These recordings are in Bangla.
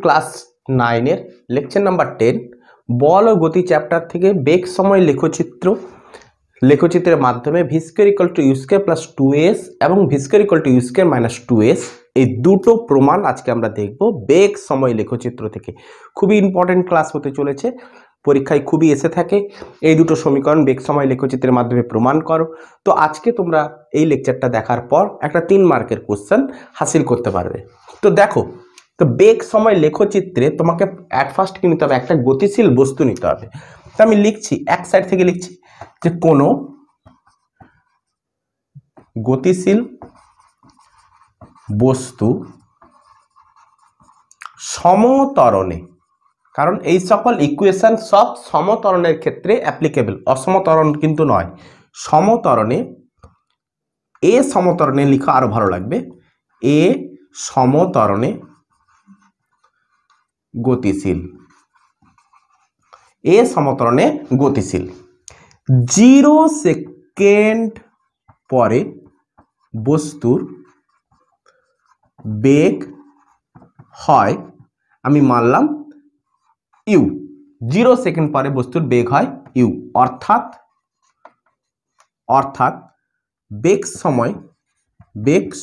ক্লাস 9 এর লেকচার নাম্বার 10 বল ও গতি চ্যাপ্টার থেকে বেগ সময় লেখচিত্রের মাধ্যমে v square equal two u square plus 2s এবং v square equal two u square minus 2s এই দুটো প্রমাণ আজকে আমরা দেখব বেগ সময় লেখচিত্র থেকে। খুবই ইম্পর্টেন্ট ক্লাস হতে চলেছে, পরীক্ষায় খুবই এসে থাকে এই দুটো সমীকরণ বেগ সময় লেখচিত্রের মাধ্যমে প্রমাণ করো। তো আজকে তোমরা এই লেকচারটা দেখার পর একটা 3 মার্কের কোশ্চেন হাসিল করতে পারবে। তো দেখো, তো বেগ সময় লেখচিত্রে তোমাকে অ্যাট ফার্স্ট কি নিতে হবে, একটা গতিশীল বস্তু নিতে হবে। তো আমি লিখছি, এক সাইড থেকে লিখছি যে কোনো গতিশীল বস্তু সমত্বরণে, কারণ এই সকল ইকুয়েশন সব সমত্বরণের ক্ষেত্রে অ্যাপ্লিকেবল, অসমত্বরণ কিন্তু নয়। সমত্বরণে, এ সমত্বরণে লেখা আরো ভালো লাগবে, এ সমত্বরণে গতিশীল, এ সমত্বরণে গতিশীল 0 সেকেন্ড পরে বস্তুর বেগ হয়, আমি মানলাম ইউ, 0 সেকেন্ড পরে বস্তুর বেগ হয় ইউ, অর্থাৎ বেগ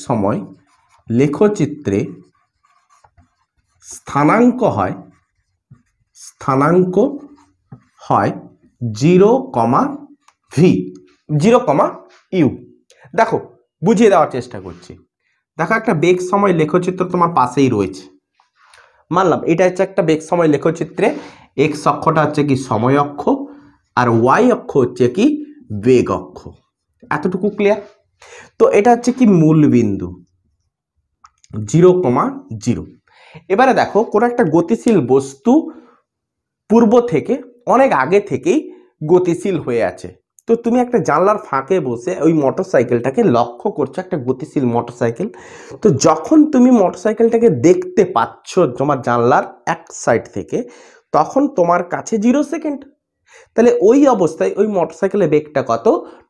সময় লেখচিত্রে স্থানাঙ্ক হয় 0, v, 0, u। দেখো বুঝিয়ে দেওয়ার চেষ্টা করছি। দেখো একটা বেগ সময় লেখচিত্র তোমার পাশেই রয়েছে, মানলাম এটা হচ্ছে একটা বেগ সময় লেখচিত্রে এক্স অক্ষটা হচ্ছে কি সময় অক্ষ আর ওয়াই অক্ষ হচ্ছে কি বেগ অক্ষ, এতটুকু ক্লিয়ার? তো এটা হচ্ছে কি মূল বিন্দু 0, 0। এবারে দেখো কোনো একটা গতিশীল বস্তু পূর্ব থেকে অনেক আগে থেকেই গতিশীল হয়ে আছে। তো তুমি একটা জানলার ফাঁকে বসে ওই মোটরসাইকেলটাকে লক্ষ্য করছো, একটা গতিশীল মোটরসাইকেল। তো যখন তুমি মোটরসাইকেলটাকে দেখতে পাচ্ছ তোমার জানলার এক সাইড থেকে, তখন তোমার কাছে 0 সেকেন্ড। তাহলে ওই অবস্থায় ওই মোটরসাইকেলের বেগটা কত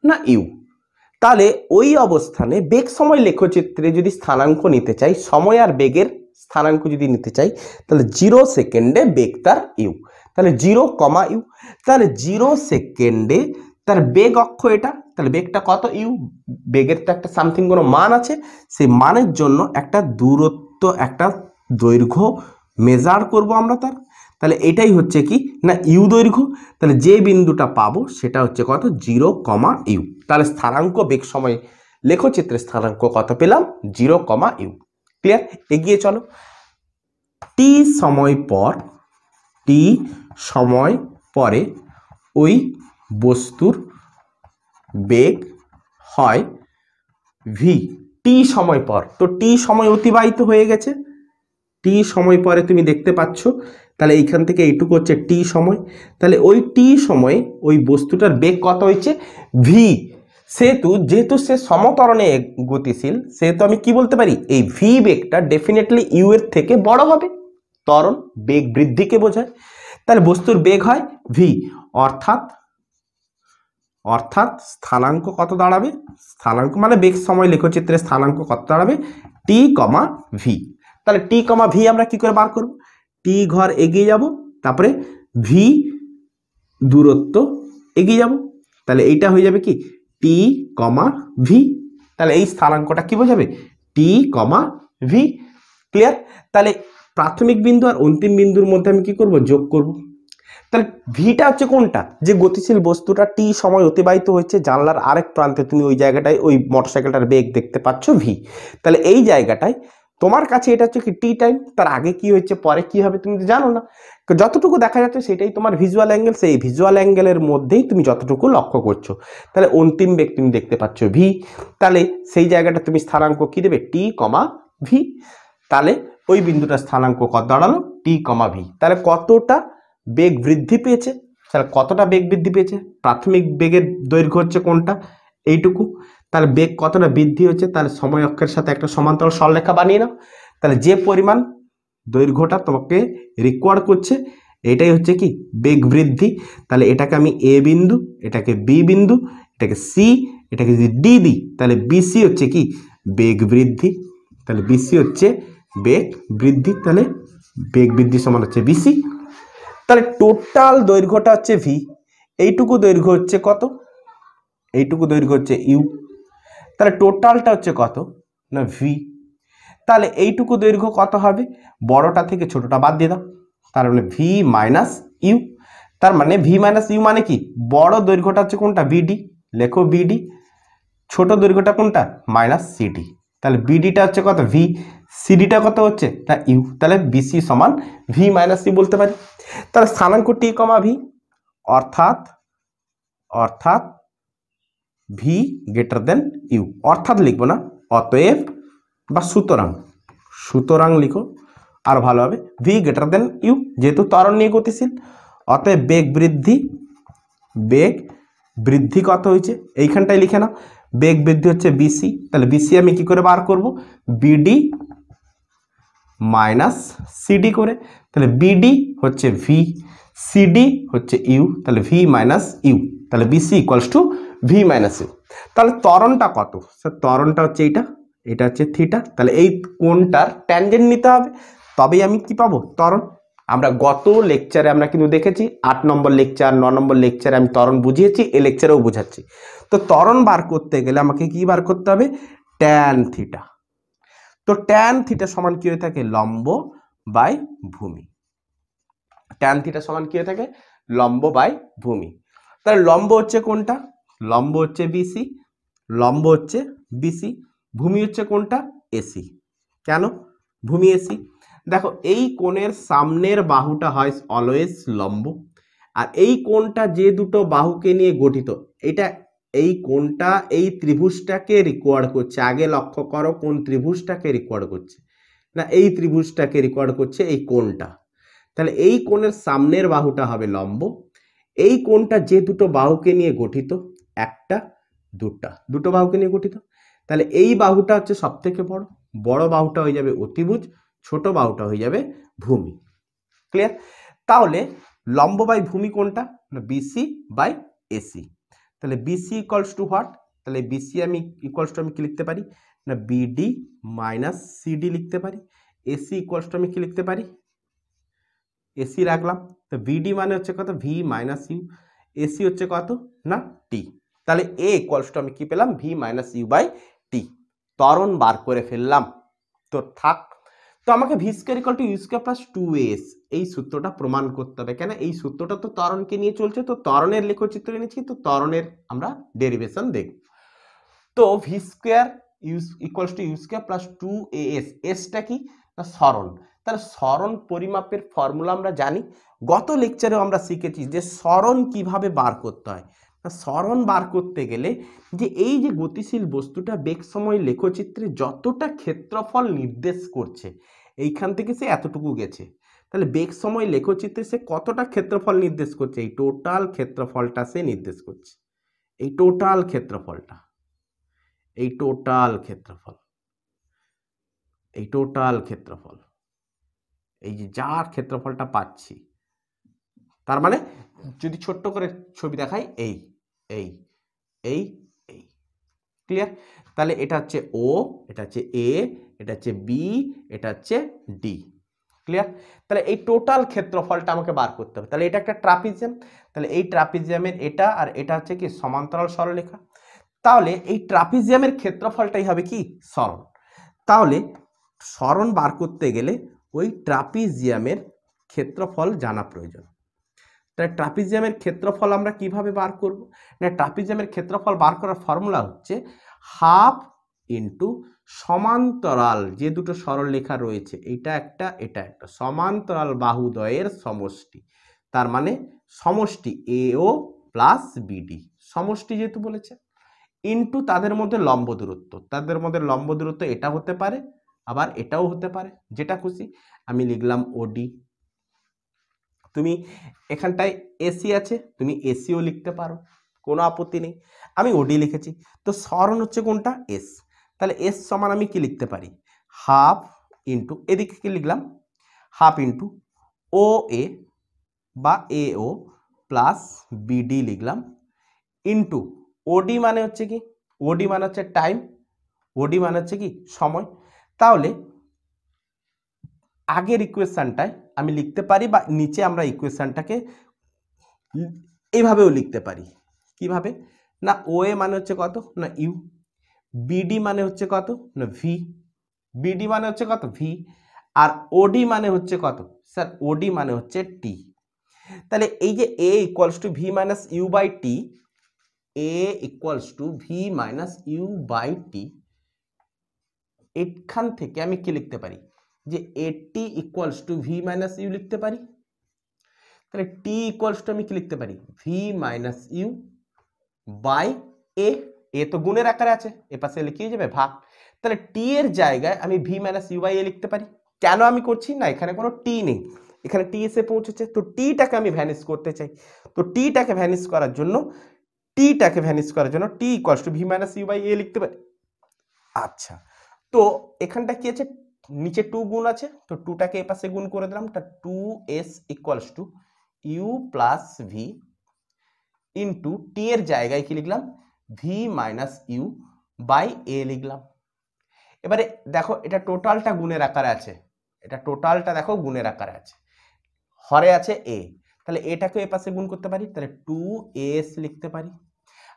না ইউ। তাহলে ওই অবস্থানে বেগ সময় লেখচিত্রে যদি স্থানাঙ্ক নিতে চাই, সময় আর বেগের স্থানাঙ্ক যদি নিতে চাই, তাহলে 0 সেকেন্ডে বেগ তার ইউ, তাহলে 0, ইউ। তাহলে 0 সেকেন্ডে তার বেগ অক্ষ এটা, তাহলে বেগটা কত ইউ, বেগের তো একটা সামথিং কোনো মান আছে, সেই মানের জন্য একটা দূরত্ব, একটা দৈর্ঘ্য মেজার করব আমরা তার। তাহলে এটাই হচ্ছে কি না ইউ দৈর্ঘ্য। তাহলে যে বিন্দুটা পাবো সেটা হচ্ছে কত 0, ইউ। তাহলে স্থানাঙ্ক বেগ সময় লেখচিত্রের স্থানাঙ্ক কত পেলাম 0, ইউ। ক্লিয়ার? এগিয়ে চলো। টি সময় পরে ওই বস্তুর বেগ হয় ভি, টি সময় পর। তো টি সময় অতিবাহিত হয়ে গেছে, টি সময় পরে তুমি দেখতে পাচ্ছ, তাহলে এইখান থেকে এইটুকু হচ্ছে টি সময়। তাহলে ওই টি সময়ে ওই বস্তুটার বেগ কত হয়েছে ভি। যেহেতু সে সমত্বরণে গতিশীল, সেহেতু আমি কি বলতে পারি, এই ভি বেগটা ডেফিনেটলি ইউ এর থেকে বড় হবে। ত্বরণ বেগ বৃদ্ধিকে বোঝায়। তাহলে বস্তুর বেগ হয় ভি, অর্থাৎ স্থানাঙ্ক কত দাঁড়াবে, স্থানাঙ্ক মানে বেগ সময় লেখচিত্রের স্থানাঙ্ক কত দাঁড়াবে টি, ভি। তাহলে টি, ভি আমরা কি করে বার করব, টি ঘর এগিয়ে যাব, তারপরে ভি দূরত্ব এগিয়ে যাব, তাহলে এইটা হয়ে যাবে কি টি, ভি। তাহলে এই স্থানাঙ্কটা কি বোঝাবে টি, ভি। ক্লিয়ার? তাহলে প্রাথমিক বিন্দু আর অন্তিম বিন্দুর মধ্যে আমি কি করব, যোগ করব। তাহলে ভিটা হচ্ছে কোনটা, যে গতিশীল বস্তুটা টি সময় অতিবাহিত হচ্ছে, জানলার আরেক প্রান্তে তুমি ওই জায়গাটায় ওই মোটরসাইকেলটার বেগ দেখতে পাচ্ছ ভি। তাহলে এই জায়গাটায় তোমার কাছে এটা হচ্ছে কি টি টাইম, তার আগে কি হচ্ছে পরে কি হবে তুমি তো জানো না, যতটুকু দেখা যাচ্ছে সেটাই তোমার ভিজুয়াল অ্যাঙ্গেল, সেই ভিজুয়াল অ্যাঙ্গেলের মধ্যেই তুমি যতটুকু লক্ষ্য করছো। তাহলে অন্তিম বেগ তুমি দেখতে পাচ্ছ ভি, তাহলে সেই জায়গাটা তুমি স্থানাঙ্ক কি দেবে টি, ভি। তাহলে ওই বিন্দুটার স্থানাঙ্ক কত দাঁড়ালো টি, ভি। তাহলে কতটা বেগ বৃদ্ধি পেয়েছে, তাহলে কতটা বেগ বৃদ্ধি পেয়েছে, প্রাথমিক বেগের দৈর্ঘ্য হচ্ছে কোনটা এইটুকু, তাহলে বেগ কতটা বৃদ্ধি হচ্ছে, তাহলে সময় অক্ষের সাথে একটা সমান্তরাল সরলরেখা বানিয়ে নাও। তাহলে যে পরিমাণ দৈর্ঘ্যটা তোমাকে রিকোয়ার করছে এটাই হচ্ছে কি বেগ বৃদ্ধি। তাহলে এটাকে আমি এ বিন্দু, এটাকে বি বিন্দু, এটাকে সি, এটাকে যদি ডি দিই, তাহলে বিসি হচ্ছে কি বেগ বৃদ্ধি, তাহলে বিসি হচ্ছে বেগ বৃদ্ধি। তাহলে বেগ বৃদ্ধি সমান হচ্ছে বিসি। তাহলে টোটাল দৈর্ঘ্যটা হচ্ছে ভি, এইটুকু দৈর্ঘ্য হচ্ছে কত, এইটুকু দৈর্ঘ্য হচ্ছে ইউ, তাহলে টোটালটা হচ্ছে কত না ভি। তাহলে এইটুকু দৈর্ঘ্য কত হবে, বড়টা থেকে ছোটটা বাদ দিয়ে দাও, তার মানে ভি মাইনাস ইউ। তার মানে ভি মাইনাস ইউ মানে কি, বড় দৈর্ঘ্যটা হচ্ছে কোনটা বিডি, লেখো বিডি, ছোট দৈর্ঘ্যটা কোনটা মাইনাস সিডি। তাহলে বিডিটা হচ্ছে কত ভি, সিডিটা কত হচ্ছে না ইউ, তাহলে বিসি সমান ভি মাইনাস ইউ বলতে পারি। তাহলে স্থানাঙ্ক টি কমা ভি, অর্থাৎ অর্থাৎ ভি গ্রেটার দেন ইউ, অর্থাৎ লিখবো না, অতএব বা সুতরাং, সুতরাং লিখো আর ভালো হবে, ভি গ্রেটার দেন ইউ, যেহেতু ত্বরণ নিয়ে গতিশীল, অতএব বেগ বৃদ্ধি কত হয়েছে এইখানটায় লিখে নাও, বেগ বৃদ্ধি হচ্ছে বিসি, তাহলে বিসি আমি কি করে বার করব, বিডি মাইনাস সিডি করে, তাহলে বিডি হচ্ছে ভি, সিডি হচ্ছে ইউ, তাহলে ভি মাইনাস ইউ, তাহলে BC equals to V minus U. তাহলে ত্বরণটা কত, স্যার ত্বরণটা হচ্ছে এইটা, এটা হচ্ছে থিটা, তাহলে এই কোণটার ট্যানজেন্ট নিতে হবে, তবেই আমি কি পাবো ত্বরণ। আমরা গত লেকচারে আমরা কিন্তু দেখেছি 8 নম্বর লেকচার 9 নম্বর লেকচারে আমি ত্বরণ বুঝিয়েছি, এই লেকচারেও বুঝাচ্ছি। তো ত্বরণ বার করতে গেলে আমাকে কি বার করতে হবে, ট্যান থিটা। তো ট্যান থিটা সমান কি হয়ে থাকে, লম্ব বাই ভূমি। ট্যান থিটা সমান কি হয়ে থাকে, লম্ব বাই ভূমি। তাহলে লম্ব হচ্ছে কোনটা, লম্ব হচ্ছে বিসি, লম্ব হচ্ছে বিসি, ভূমি হচ্ছে কোনটা এসি। কেন ভূমি এসি, দেখো এই কোণের সামনের বাহুটা হয় অলওয়েজ লম্ব, আর এই কোণটা যে দুটো বাহুকে নিয়ে গঠিত, এটা এই কোণটা এই ত্রিভুজটাকে রিকোয়ার্ড করছে, আগে লক্ষ্য করো কোন ত্রিভুজটাকে রিকোয়ার্ড করছে, না এই ত্রিভুজটাকে রিকোয়ার্ড করছে এই কোণটা। তাহলে এই কোণের সামনের বাহুটা হবে লম্ব, এই কোণটা যে দুটো বাহুকে নিয়ে গঠিত, একটা দুটো বাহুকে নিয়ে গঠিত, তাহলে এই বাহুটা হচ্ছে সব থেকে বড়, বড় বাহুটা হয়ে যাবে অতিভুজ, ছোট বাহুটা হয়ে যাবে ভূমি। ক্লিয়ার। তাহলে লম্ব বাই ভূমি কোনটা, না বিসি বাই এসি। তাহলে বিসি ইকুয়ালস টু হোয়াট, তাহলে বিসি আমি ইকুয়ালস টু আমি কি লিখতে পারি, না বিডি মাইনাস সিডি লিখতে পারি। এসি ইকুয়ালস টু আমি কি লিখতে পারি, এসি রাখলাম, তো বিডি মানে হচ্ছে কত ভি মাইনাস ইউ, এসি হচ্ছে কত না টি। তাহলে এ ইকুয়ালস টু আমি কি পেলাম, V minus U by T. ত্বরণ বার করে ফেললাম, তো থাক। তো আমাকে V square equal to U square plus 2as এই সূত্রটা প্রমাণ করতে হবে, কেন এই সূত্রটা তো ত্বরণকে নিয়ে চলছে, তো ত্বরণের লেখচিত্র এনেছি, তো ত্বরণের আমরা ডেরিভেশন দেখব। তো V square equals to U square plus 2as, এসটা কি না সরণ, তাহলে সরণ পরিমাপের ফর্মুলা আমরা জানি, গত লেকচারেও আমরা শিখেছি যে সরণ কিভাবে বার করতে হয়। সরণ বার করতে গেলে যে এই যে গতিশীল বস্তুটা বেগ সময় লেখচিত্রে যতটা ক্ষেত্রফল নির্দেশ করছে, এইখান থেকে সে এতটুকু গেছে, তাহলে বেগ সময় লেখচিত্রে সে কতটা ক্ষেত্রফল নির্দেশ করছে, এই টোটাল ক্ষেত্রফলটা সে নির্দেশ করছে, এই টোটাল ক্ষেত্রফলটা, এই টোটাল ক্ষেত্রফল, এই টোটাল ক্ষেত্রফল, এই যে যার ক্ষেত্রফলটা পাচ্ছি, তার মানে যদি ছোট্ট করে ছবি দেখাই এই এই এই এই, ক্লিয়ার। তাহলে এটা হচ্ছে ও, এটা হচ্ছে এ, এটা হচ্ছে বি, এটা হচ্ছে ডি, ক্লিয়ার। তাহলে এই টোটাল ক্ষেত্রফলটা আমাকে বার করতে হবে, তাহলে এটা একটা ট্রাপিজিয়াম, তাহলে এই ট্রাপিজিয়ামের এটা আর এটা হচ্ছে কি সমান্তরাল সরলরেখা, তাহলে এই ট্রাপিজিয়ামের ক্ষেত্রফলটাই হবে কি সরণ। তাহলে সরণ বার করতে গেলে ওই ট্রাপিজিয়ামের ক্ষেত্রফল জানা প্রয়োজন। তাহলে ট্রাপিজিয়ামের ক্ষেত্রফল আমরা কিভাবে বার করব, না ট্রাপিজিয়ামের ক্ষেত্রফল বার করার ফর্মুলা হচ্ছে হাফ ইন্টু সমান্তরাল যে দুটো সরলরেখা রয়েছে, এটা একটা এটা একটা, সমান্তরাল বাহুদ্বয়ের সমষ্টি, তার মানে সমষ্টি এও প্লাস বিডি, সমষ্টি যেহেতু বলেছে, ইন্টু তাদের মধ্যে লম্ব দূরত্ব, তাদের মধ্যে লম্ব দূরত্ব এটা হতে পারে আবার এটাও হতে পারে, যেটা খুশি। আমি লিখলাম ওডি, তুমি এখানটায় এসি আছে, তুমি এসিও লিখতে পারো, কোনো আপত্তি নেই, আমি ওডি লিখেছি। তো সরণ হচ্ছে কোনটা এস, তাহলে এস সমান আমি কি লিখতে পারি, হাফ ইন্টু এদিকে কি লিখলাম, হাফ ইন্টু ও এ বা এ ও প্লাস বিডি লিখলাম, ইন্টু ওডি মানে হচ্ছে কি, ওডি মানে হচ্ছে টাইম, ওডি মানে হচ্ছে কি সময়। তাহলে আগের ইকুয়েশনটায় আমি লিখতে পারি বা নিচে আমরা ইকুয়েশনটাকে এইভাবেও লিখতে পারি। কিভাবে? না ও এ মানে হচ্ছে কত, না ইউ, বিডি মানে হচ্ছে কত, না ভি, বিডি মানে হচ্ছে কত ভি, আর ওডি মানে হচ্ছে কত স্যার, ওডি মানে হচ্ছে টি। তাহলে এই যে A equals to V minus U by T, A equals to V minus U by T, এখান থেকে আমি কি লিখতে পারি যে এটি equals to V minus U লিখতে পারি। তাহলে টি ইকুয়ালস টু আমি কি লিখতে পারি, V minus U by A, এ তো গুণের আকারে আছে, এ পাশে লিখিয়ে যাবে ভাগ। তাহলে টি এর জায়গায় আমি V minus U by A লিখতে পারি। কেন আমি করছি না, এখানে কোনো টি নেই, এখানে টি এসে পৌঁছেছে, তো টিটাকে আমি ভ্যানিশ করতে চাই। তো টিটাকে ভ্যানিশ করার জন্য T equals to V minus U by A লিখতে পারি। আচ্ছা, তো এখানটা কি আছে, নিচে 2 গুণ আছে, তো 2টাকে এই পাশে গুণ করে দিলাম, তা 2s equals to U plus V into T এর জায়গায় কি লিখলাম, V minus U by A লিখলাম। এবারে দেখো এটা টোটালটা গুণের আকারে আছে, এটা টোটালটা দেখো গুণের আকারে আছে, হরে আছে এ, তাহলে এটাকে এ পাশে গুণ করতে পারি, তাহলে 2s লিখতে পারি।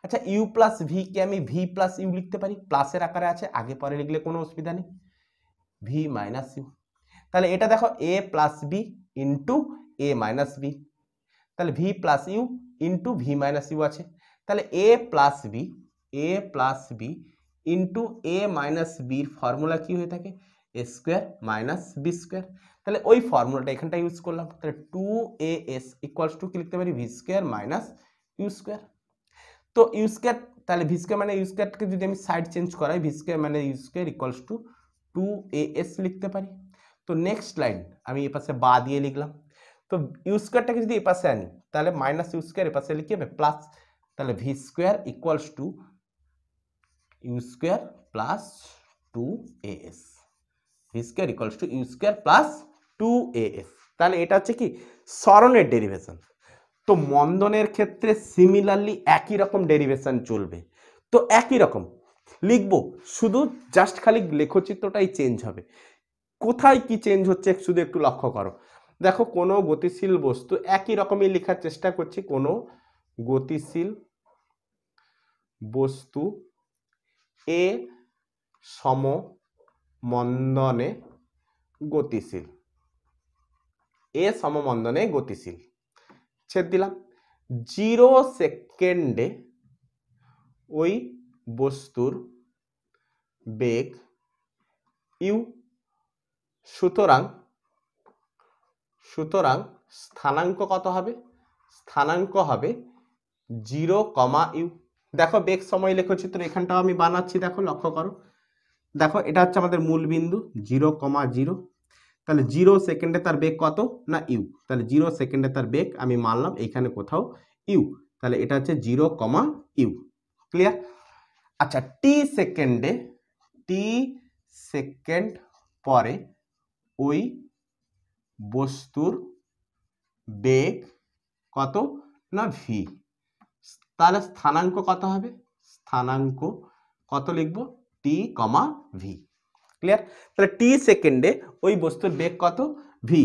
আচ্ছা ইউ প্লাস ভি কে আমি ভি প্লাস ইউ লিখতে পারি, প্লাসের আকারে আছে, আগে পরে লিখলে কোনো অসুবিধা নেই, ভি মাইনাস ইউ। তাহলে এটা দেখো A plus B into A minus B, তাহলে V plus U into V minus U আছে, তাহলে A plus B into A minus বির ফর্মুলা কি হয়ে থাকে, A square minus B square. তাহলে ওই ফর্মুলাটা এখানটা ইউজ করলাম, তাহলে 2as ইকুয়ালস টু কি লিখতে পারি, V square minus U square. তো ইউ স্কোয়ার, তাহলে ভি স্কোয়ার মানে ইউ স্কোয়ারকে যদি আমি সাইড চেঞ্জ করাই, ভি স্কোয়ার মানে U square equals to 2as লিখতে পারি। তো নেক্সট লাইন আমি এ পাশে বা দিয়ে লিখলাম, তো ইউ স্কোয়ারটাকে যদি এ পাশে আনি তাহলে মাইনাস ইউ স্কোয়ার এ পাশে লিখে হবে প্লাস, তাহলে V square equals to U square plus 2as, V square equals to U square plus 2as। তাহলে এটা হচ্ছে কি সরণের ডেরিভেশন। তো মন্দনের ক্ষেত্রে সিমিলারলি একই রকম ডেরিভেশন চলবে, তো একই রকম লিখবো, শুধু জাস্ট খালি লেখচিত্রটাই চেঞ্জ হবে। কোথায় কি চেঞ্জ হচ্ছে শুধু একটু লক্ষ্য করো। দেখো কোনো গতিশীল বস্তু, একই রকমই লেখার চেষ্টা করছি, কোনো গতিশীল বস্তু এ সমমন্দনে গতিশীল, এ সমমন্দনে গতিশীল, ছেদ দিলাম। 0 সেকেন্ডে ওই বস্তুর বেগ ইউ, সুতরাং স্থানাঙ্ক কত হবে, স্থানাঙ্ক হবে 0, ইউ। দেখো বেগ সময় লেখচিত্র এখানটাও আমি বানাচ্ছি, দেখো লক্ষ্য করো, দেখো এটা হচ্ছে আমাদের মূল বিন্দু 0, 0, তাহলে 0 সেকেন্ডে তার বেগ কত না ইউ, তাহলে 0 সেকেন্ডে তার বেগ আমি মানলাম এইখানে কোথাও ইউ, তাহলে এটা হচ্ছে 0, ইউ, ক্লিয়ার। আচ্ছা টি সেকেন্ড পরে ওই বস্তুর বেগ কত না ভি, তাহলে স্থানাঙ্ক কত হবে, স্থানাঙ্ক কত লিখবো, টি, ভি, ক্লিয়ার। তাহলে টি সেকেন্ডে ওই বস্তুর বেগ কত ভি,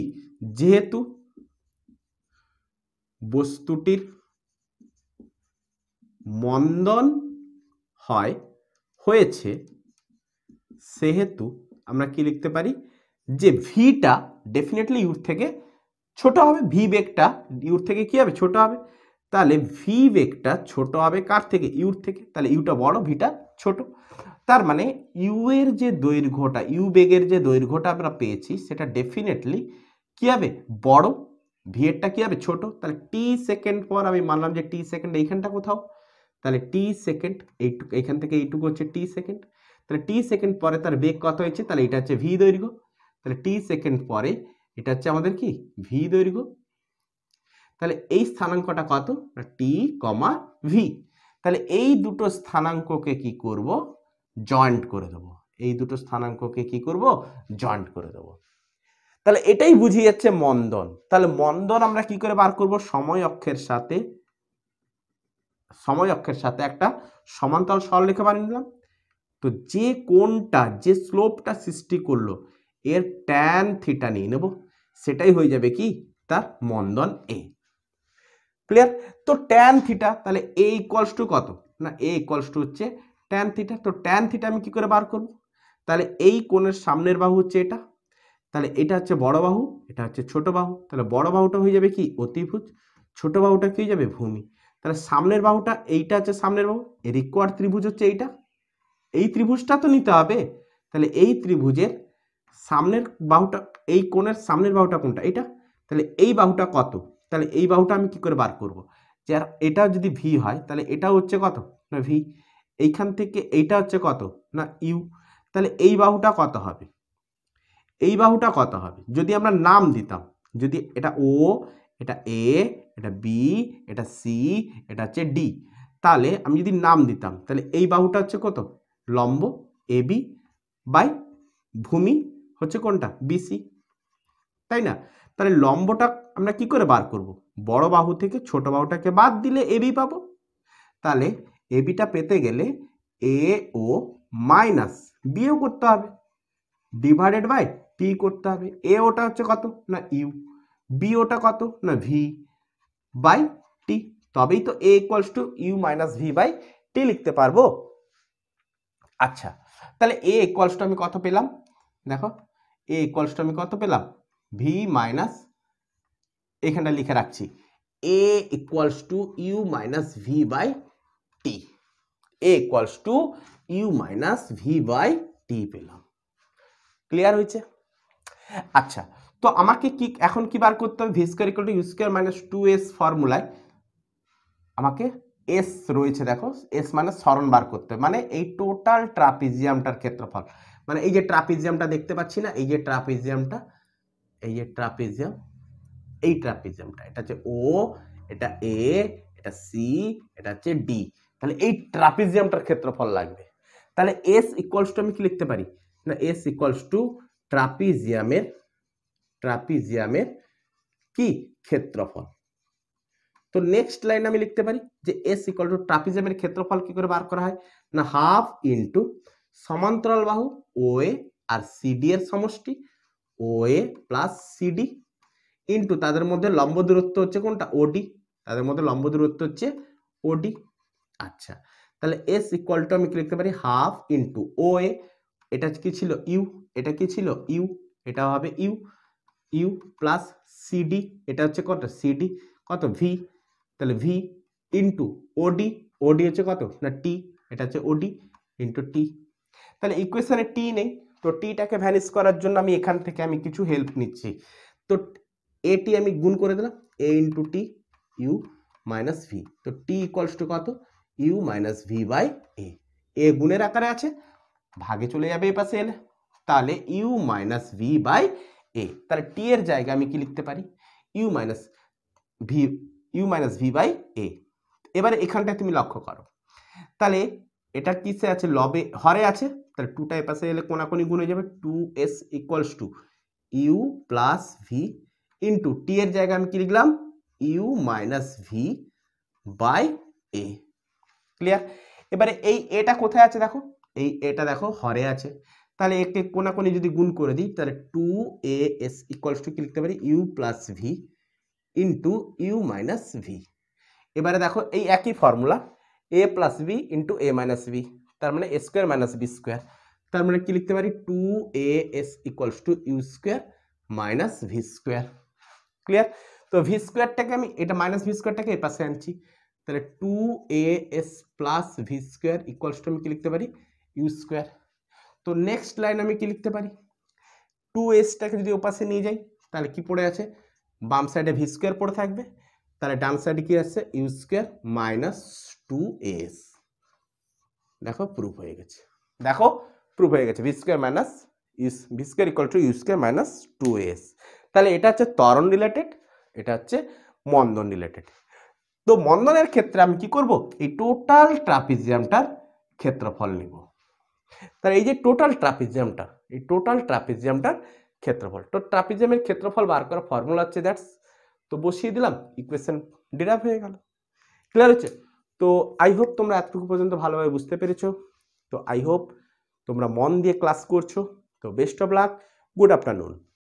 যেহেতু বস্তুটির মন্দন হয়েছে সেহেতু আমরা কি লিখতে পারি যে ভিটা ডেফিনেটলি ইউর থেকে ছোট হবে, ভি বেগটা ইউর থেকে কি হবে ছোট হবে, তাহলে ভি বেগটা ছোট হবে কার থেকে, ইউর থেকে, তাহলে ইউটা বড় ভিটা ছোট, তার মানে ইউ এর যে দৈর্ঘ্যটা, ইউ বেগের যে দৈর্ঘ্যটা আমরা পেয়েছি সেটা ডেফিনেটলি কি হবে বড়, ভি এরটা কি হবে ছোট। তাহলে টি সেকেন্ড পর আমি মানলাম যে টি সেকেন্ড এইখানটা কোথাও, তাহলে টি সেকেন্ড এইটুকু, এইখান থেকে এইটুকু হচ্ছে টি সেকেন্ড, তাহলে টি সেকেন্ড পরে তার বেগ কত হয়েছে, তাহলে এটা হচ্ছে ভি দৈর্ঘ্য, তাহলে টি সেকেন্ড পরে এটা হচ্ছে আমাদের কি ভি দৈর্ঘ্য, তাহলে এই স্থানাঙ্কটা কত না টি, ভি। তাহলে এই দুটো স্থানাঙ্ককে কি করব, জয়েন্ট করে দেবো, এই দুটো স্থানাঙ্ককে কি করব, জয়েন্ট করে দেবো। তাহলে এটাই বুঝিয়ে যাচ্ছে মন্দন। তাহলে মন্দন আমরা কি করে বার করব, সময় অক্ষের সাথে একটা সমান্তরাল সরলরেখা বানিয়ে নিলাম। তো যে কোণটা, যে স্লোপটা সৃষ্টি করলো এর ট্যান থিটা নিয়ে নেব, সেটাই হয়ে যাবে কি তার মন্দন এ। ক্লিয়ার? তো ট্যান থিটা তাহলে এ ইকুয়ালস টু কত না, এ ইকুয়ালস টু হচ্ছে ট্যান থিটা। তো ট্যান থিটা আমি কি করে বার করব? তাহলে এই কোণের সামনের বাহু হচ্ছে এটা, তাহলে এটা হচ্ছে বড় বাহু, এটা হচ্ছে ছোট বাহু, তাহলে বড় বাহুটা হয়ে যাবে কি অতিভুজ, ছোট বাহুটা কি হয়ে যাবে ভূমি। তাহলে সামনের বাহুটা এইটা হচ্ছে সামনের বাহু, এর রিকোয়ার্ড ত্রিভুজ হচ্ছে এইটা, এই ত্রিভুজটা তো নিতে হবে। তাহলে এই ত্রিভুজের সামনের বাহুটা, এই কোণের সামনের বাহুটা কোনটা, এটা। তাহলে এই বাহুটা কত, তাহলে এই বাহুটা আমি কি করে বার করব? যে আর এটা যদি ভি হয় তাহলে এটা হচ্ছে কত না ভি, এইখান থেকে এইটা হচ্ছে কত না ইউ। তাহলে এই বাহুটা কত হবে, এই বাহুটা কত হবে যদি আমরা নাম দিতাম, যদি এটা ও, এটা এ, এটা বি, এটা সি, এটা হচ্ছে ডি, তাহলে আমি যদি নাম দিতাম তাহলে এই বাহুটা হচ্ছে কত লম্ব এ বি বাই ভূমি হচ্ছে কোনটা বিসি, তাই না? তাহলে লম্বটা আমরা কি করে বার করব? বড় বাহু থেকে ছোট বাহুটাকে বাদ দিলে এবি পাবো। তাহলে এবিটা পেতে গেলে এ ও মাইনাস বিও করতে হবে, ডিভাইডেড বাই টি করতে হবে। এ ওটা হচ্ছে কত না ইউ, বি ওটা কত না ভি বাই টি, তবেই তো A equals to U minus V by T লিখতে পারবো। আচ্ছা, তাহলে এ ইকুয়ালস টু আমি কত পেলাম, দেখো এ ইকুয়ালস টু আমি কত পেলাম ভি মাইনাস, এখানটা লিখে রাখছি A equals to U minus V by T, A equals to U minus V by T পেলাম। ক্লিয়ার হয়েছে? আচ্ছা, তো আমাকে কি এখন কি বার করতে হবে? V square equal to U square minus 2s ফর্মুলায় আমাকে এস রয়েছে, দেখো এস মানে সরণ বার করতে হবে, মানে এই টোটাল ট্রাপিজিয়ামটার ক্ষেত্রফল, মানে এই যে ট্রাপিজিয়ামটা দেখতে পাচ্ছি না, এই যে ট্রাপিজিয়ামটা, এই যে ট্রাপিজিয়াম, এই ট্রাপিজিয়ামটা, এটা হচ্ছে ও, এটা এ, এটা সি, এটা হচ্ছে ডি, তাহলে এই ট্রাপিজিয়ামটার ক্ষেত্রফল লাগবে। তাহলে এস ইকুয়ালস টু আমি কি লিখতে পারি না, এস ইকুয়ালস টু ট্রাপিজিয়ামের, ট্রাপিজিয়ামের কি ক্ষেত্রফল। তো নেক্সট লাইন আমি লিখতে পারি যে এস ইকুয়াল টু ট্রাপিজিয়ামের ক্ষেত্রফল কি করে বার করা হয় না, হাফ ইন্টু সমান্তরাল বাহু ও এ আর সিডি এর সমষ্টি, ও এ প্লাস সিডি ইন্টু তাদের মধ্যে লম্ব দূরত্ব হচ্ছে কোনটা ওডি, তাদের মধ্যে লম্ব দূরত্ব হচ্ছে ওডি। আচ্ছা, তাহলে এস ইকুয়াল টু আমি কি লিখতে পারি হাফ ইন্টু ও এ, এটা কি ছিল ইউ, এটা কি ছিল ইউ, এটা হবে ইউ, ইউ প্লাস সিডি, এটা হচ্ছে কত সিডি কত ভি, তাহলে ভি ইন্টু ওডি, ওডি হচ্ছে কত না টি, এটা হচ্ছে ওডি ইন্টু টি। তাহলে ইকুয়েশনে টি নেই, তো টিটাকে ভ্যানিশ করার জন্য আমি এখান থেকে আমি কিছু হেল্প নিচ্ছি। তো এটি আমি গুণ করে দিলাম A into T U minus V, তো টি ইকুয়ালস টু কত U minus V by A, A গুণের আকারে আছে ভাগে চলে যাবে এ পাশে এলে, তাহলে U minus V by A, তাহলে টি এর জায়গায় আমি কি লিখতে পারি U minus V, U minus V by A. এবারে এখানটায় তুমি লক্ষ্য করো, তাহলে এটা কিসে আছে লবে হরে আছে, তাহলে টুটা এ পাশে এলে কোনাকুনি গুণ হয়ে যাবে, 2s equals to U plus V into T এর জায়গায় আমি কি লিখলাম U minus V by A. Clear? এবারে এই এটা কোথায় আছে দেখো, এই এটা দেখো হরে আছে, তাহলে একে কোনাকুনি যদি গুণ করে দিই তাহলে 2as ইকুয়ালস টু কি লিখতে পারি U plus V into U minus V. এবারে দেখো এই একই formula A plus B into A minus B, তার মানে A square minus B square, তার মানে কি লিখতে পারি 2as equals to U square minus V square. Clear? তো ভি স্কোয়ারটাকে আমি এটা মাইনাস ভি স্কোয়ারটাকে এ পাশে আনছি, তাহলে 2as plus V square equals two আমি কি লিখতে পারি ইউ স্কোয়ার। তো নেক্সট লাইন আমি কি লিখতে পারি 2sটাকে যদি ওপাশে নিয়ে যাই তাহলে কি পড়ে আছে, বাম সাইডে ভি স্কোয়ার পড়ে থাকবে, তাহলে ডান সাইডে কি আছে ইউ স্কোয়ার মাইনাস 2s। দেখো প্রুফ হয়ে গেছে, দেখো প্রুফ হয়ে গেছে V square minus V square equal to U square minus 2s। তাহলে এটা হচ্ছে ত্বরণ রিলেটেড, এটা হচ্ছে মন্দন রিলেটেড। তো মন্দনের ক্ষেত্রে আমি কি করব এই টোটাল ট্রাপিজিয়ামটার ক্ষেত্রফল নিব, তাহলে এই যে টোটাল ট্রাপিজিয়ামটা, এই টোটাল ট্রাপিজিয়ামটার ক্ষেত্রফল, তো ট্রাপিজিয়ামের ক্ষেত্রফল বার করার ফর্মুলা হচ্ছে দ্যাটস, তো বসিয়ে দিলাম ইকুয়েশন ডিরাইভ হয়ে গেল। ক্লিয়ার হচ্ছে? তো আই হোপ তোমরা এতটুকু পর্যন্ত ভালোভাবে বুঝতে পেরেছো, তো আই হোপ তোমরা মন দিয়ে ক্লাস করছো, তো best of luck, good afternoon.